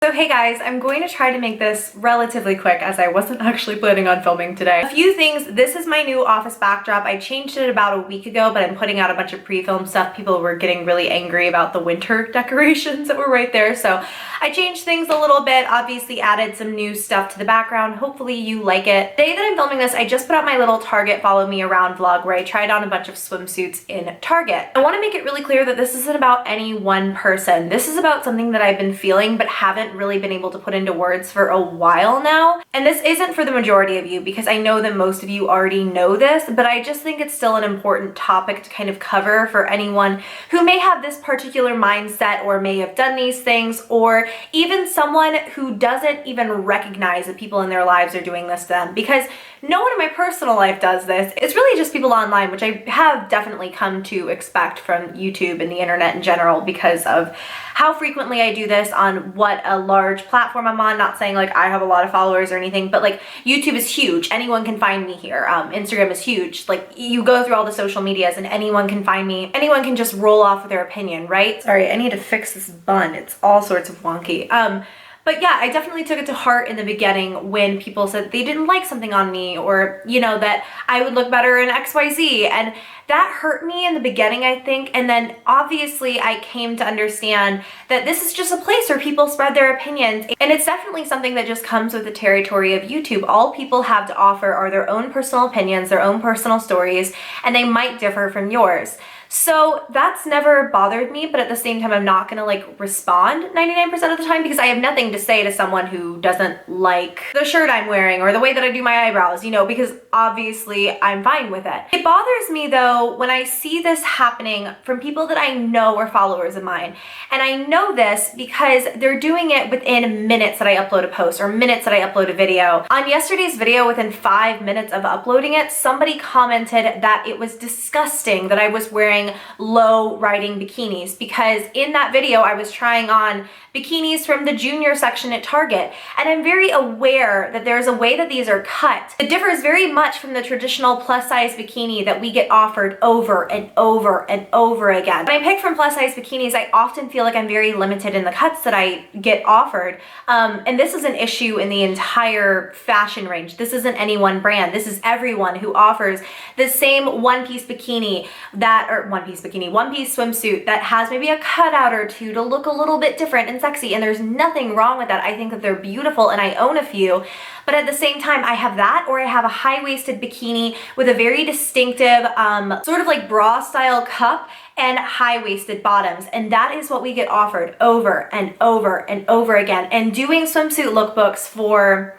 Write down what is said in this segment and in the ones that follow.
So hey guys, I'm going to try to make this relatively quick as I wasn't actually planning on filming today. A few things. This is my new office backdrop. I changed it about a week ago, but I'm putting out a bunch of pre-filmed stuff. People were getting really angry about the winter decorations that were right there, so I changed things a little bit, obviously added some new stuff to the background. Hopefully you like it. The day that I'm filming this, I just put out my little Target follow me around vlog where I tried on a bunch of swimsuits in Target. I want to make it really clear that this isn't about any one person. This is about something that I've been feeling but haven't really been able to put into words for a while now. And this isn't for the majority of you because I know that most of you already know this, but I just think it's still an important topic to kind of cover for anyone who may have this particular mindset or may have done these things, or even someone who doesn't even recognize that people in their lives are doing this to them, because no one in my personal life does this. It's really just people online, which I have definitely come to expect from YouTube and the internet in general because of how frequently I do this on what a large platform I'm on. Not saying like I have a lot of followers or anything, but like YouTube is huge. Anyone can find me here. Instagram is huge. Like you go through all the social medias and anyone can find me. Anyone can just roll off with their opinion, right? Sorry, I need to fix this bun. It's all sorts of wonky. But yeah, I definitely took it to heart in the beginning when people said they didn't like something on me, or, you know, that I would look better in XYZ. And that hurt me in the beginning, I think. And then obviously I came to understand that this is just a place where people spread their opinions. And it's definitely something that just comes with the territory of YouTube. All people have to offer are their own personal opinions, their own personal stories, and they might differ from yours. So that's never bothered me, but at the same time, I'm not gonna like respond 99% of the time because I have nothing to say to someone who doesn't like the shirt I'm wearing or the way that I do my eyebrows, you know, because obviously I'm fine with it. It bothers me though when I see this happening from people that I know are followers of mine. And I know this because they're doing it within minutes that I upload a post or minutes that I upload a video. On yesterday's video, within 5 minutes of uploading it, somebody commented that it was disgusting that I was wearing low riding bikinis, because in that video I was trying on bikinis from the junior section at Target, and I'm very aware that there's a way that these are cut. It differs very much from the traditional plus size bikini that we get offered over and over and over again. When I pick from plus size bikinis, I often feel like I'm very limited in the cuts that I get offered, and this is an issue in the entire fashion range. This isn't any one brand. This is everyone who offers the same one-piece bikini one-piece swimsuit that has maybe a cutout or two to look a little bit different and sexy, and there's nothing wrong with that. I think that they're beautiful and I own a few, but at the same time I have that, or I have a high-waisted bikini with a very distinctive sort of like bra style cup and high-waisted bottoms, and that is what we get offered over and over and over again. And doing swimsuit lookbooks for,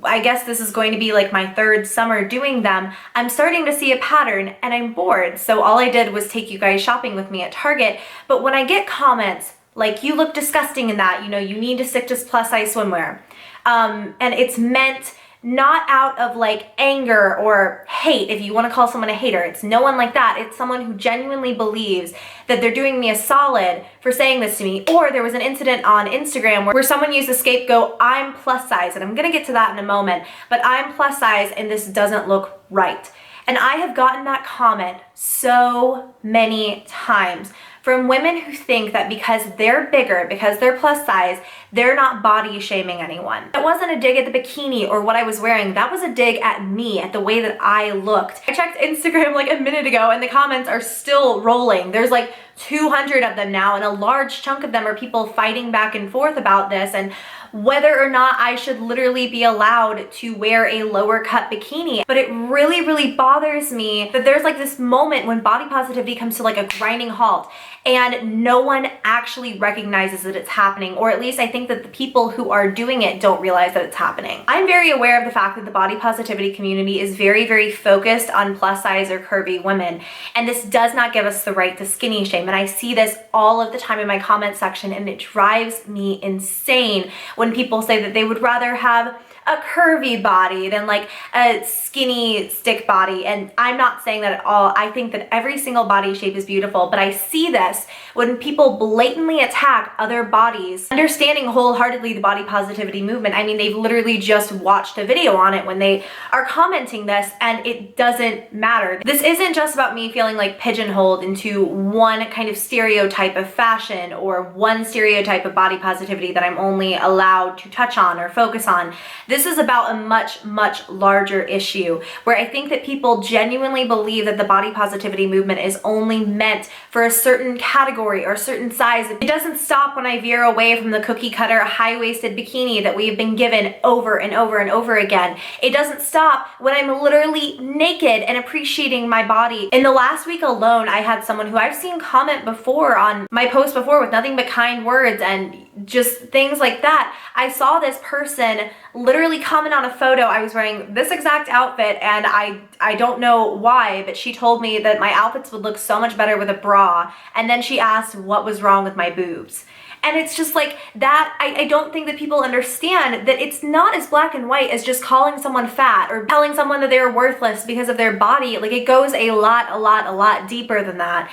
I guess this is going to be like my third summer doing them, I'm starting to see a pattern and I'm bored. So all I did was take you guys shopping with me at Target. But when I get comments like, you look disgusting in that, you know, you need to stick to plus size swimwear, and it's meant not out of like anger or hate, if you want to call someone a hater. It's no one like that. It's someone who genuinely believes that they're doing me a solid for saying this to me. Or there was an incident on Instagram where someone used the scapegoat, I'm plus size, and I'm gonna get to that in a moment, but I'm plus size and this doesn't look right. And I have gotten that comment so many times from women who think that because they're bigger, because they're plus size, they're not body shaming anyone. That wasn't a dig at the bikini or what I was wearing. That was a dig at me, at the way that I looked. I checked Instagram like a minute ago and the comments are still rolling. There's like 200 of them now, and a large chunk of them are people fighting back and forth about this and whether or not I should literally be allowed to wear a lower cut bikini. But it really, really bothers me that there's like this moment when body positivity comes to like a grinding halt and no one actually recognizes that it's happening, or at least I think that the people who are doing it don't realize that it's happening. I'm very aware of the fact that the body positivity community is very, very focused on plus size or curvy women, and this does not give us the right to skinny shame. And I see this all of the time in my comment section, and it drives me insane when people say that they would rather have a curvy body than like a skinny stick body. And I'm not saying that at all. I think that every single body shape is beautiful, but I see this when people blatantly attack other bodies, understanding wholeheartedly the body positivity movement. I mean, they've literally just watched a video on it when they are commenting this, and it doesn't matter. This isn't just about me feeling like pigeonholed into one kind of stereotype of fashion or one stereotype of body positivity that I'm only allowed to touch on or focus on. This is about a much, much larger issue where I think that people genuinely believe that the body positivity movement is only meant for a certain category or a certain size. It doesn't stop when I veer away from the cookie cutter high-waisted bikini that we've been given over and over and over again. It doesn't stop when I'm literally naked and appreciating my body. In the last week alone, I had someone who I've seen comment before on my post before with nothing but kind words and just things like that. I saw this person literally comment on a photo. I was wearing this exact outfit and I don't know why, but she told me that my outfits would look so much better with a bra, and then she asked what was wrong with my boobs. And it's just like that, I don't think that people understand that it's not as black and white as just calling someone fat or telling someone that they're worthless because of their body. Like, it goes a lot deeper than that.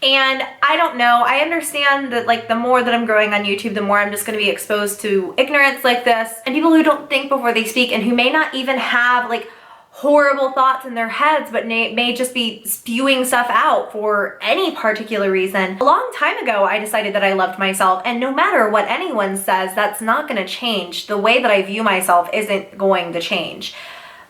And I don't know, I understand that like the more that I'm growing on YouTube, the more I'm just gonna be exposed to ignorance like this and people who don't think before they speak and who may not even have like horrible thoughts in their heads, but may just be spewing stuff out for any particular reason. A long time ago, I decided that I loved myself, and no matter what anyone says, that's not gonna change. The way that I view myself isn't going to change.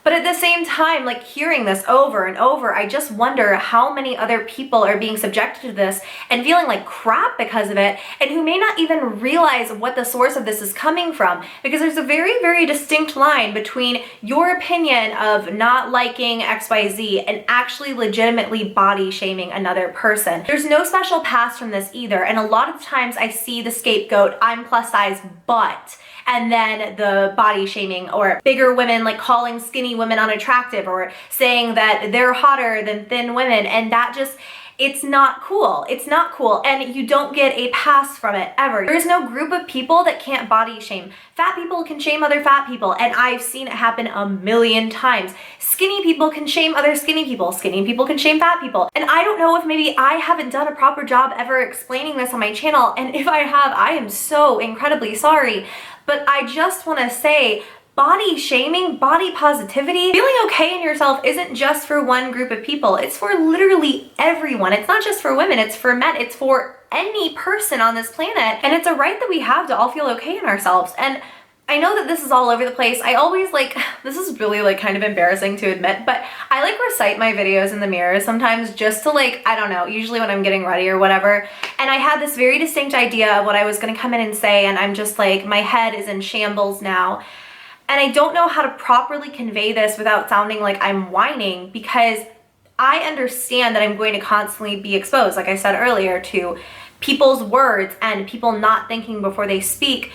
But at the same time, like hearing this over and over, I just wonder how many other people are being subjected to this and feeling like crap because of it, and who may not even realize what the source of this is coming from. Because there's a very, very distinct line between your opinion of not liking XYZ and actually legitimately body shaming another person. There's no special pass from this either, and a lot of times I see the scapegoat, I'm plus size, but, and then the body shaming, or bigger women like calling skinny women unattractive or saying that they're hotter than thin women, and that just, it's not cool. It's not cool, and you don't get a pass from it ever. There is no group of people that can't body shame. Fat people can shame other fat people, and I've seen it happen a million times. Skinny people can shame other skinny people. Skinny people can shame fat people. And I don't know if maybe I haven't done a proper job ever explaining this on my channel, and if I have, I am so incredibly sorry. But I just want to say, body shaming, body positivity, feeling okay in yourself isn't just for one group of people. It's for literally everyone. It's not just for women, it's for men, it's for any person on this planet. And it's a right that we have to all feel okay in ourselves. And I know that this is all over the place. I always like, this is really like kind of embarrassing to admit, but I like recite my videos in the mirror sometimes just to like, I don't know, usually when I'm getting ready or whatever. And I had this very distinct idea of what I was gonna come in and say, and I'm just like, my head is in shambles now. And I don't know how to properly convey this without sounding like I'm whining, because I understand that I'm going to constantly be exposed, like I said earlier, to people's words and people not thinking before they speak.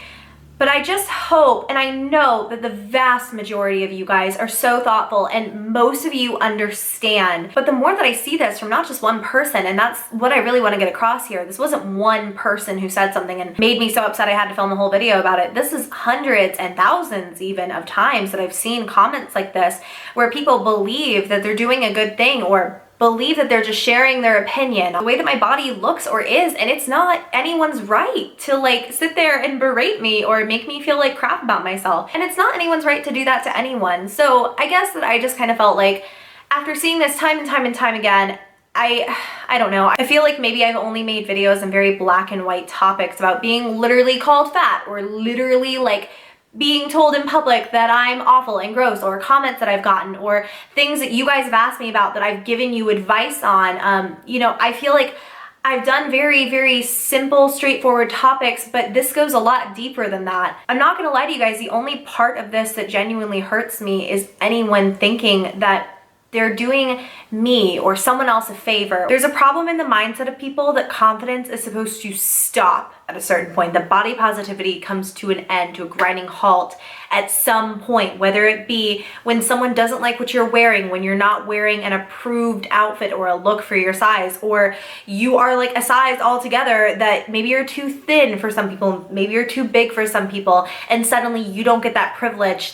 But I just hope, and I know that the vast majority of you guys are so thoughtful and most of you understand. But the more that I see this from not just one person, and that's what I really want to get across here. This wasn't one person who said something and made me so upset I had to film a whole video about it. This is hundreds and thousands even of times that I've seen comments like this where people believe that they're doing a good thing or believe that they're just sharing their opinion, the way that my body looks or is, and it's not anyone's right to like sit there and berate me or make me feel like crap about myself. And it's not anyone's right to do that to anyone. So I guess that I just kind of felt like after seeing this time and time again, I don't know. I feel like maybe I've only made videos on very black and white topics about being literally called fat or literally like being told in public that I'm awful and gross, or comments that I've gotten, or things that you guys have asked me about that I've given you advice on. You know, I feel like I've done very, very simple, straightforward topics, but this goes a lot deeper than that. I'm not gonna lie to you guys, the only part of this that genuinely hurts me is anyone thinking that they're doing me or someone else a favor. There's a problem in the mindset of people that confidence is supposed to stop at a certain point. That body positivity comes to an end, to a grinding halt at some point, whether it be when someone doesn't like what you're wearing, when you're not wearing an approved outfit or a look for your size, or you are like a size altogether that maybe you're too thin for some people, maybe you're too big for some people, and suddenly you don't get that privilege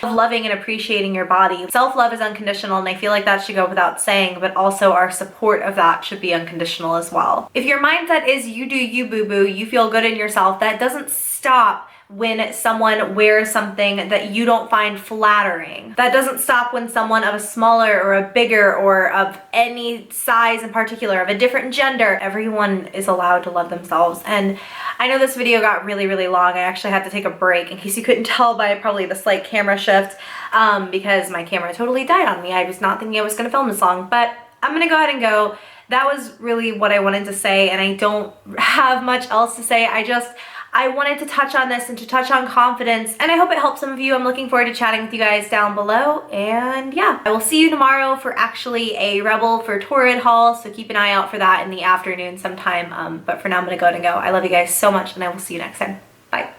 of loving and appreciating your body. Self-love is unconditional, and I feel like that should go without saying, but also our support of that should be unconditional as well. If your mindset is you do you, boo-boo, you feel good in yourself, that doesn't stop stop when someone wears something that you don't find flattering. That doesn't stop when someone of a smaller or a bigger or of any size in particular, of a different gender, everyone is allowed to love themselves. And I know this video got really, really long. I actually had to take a break, in case you couldn't tell by probably the slight camera shift, because my camera totally died on me. I was not thinking I was gonna film this long, but I'm gonna go ahead and go. That was really what I wanted to say, and I don't have much else to say. I wanted to touch on this and to touch on confidence, and I hope it helps some of you. I'm looking forward to chatting with you guys down below, and yeah, I will see you tomorrow for actually a Rebel for Torrid haul, so keep an eye out for that in the afternoon sometime, but for now I'm gonna go ahead and go. I love you guys so much, and I will see you next time. Bye.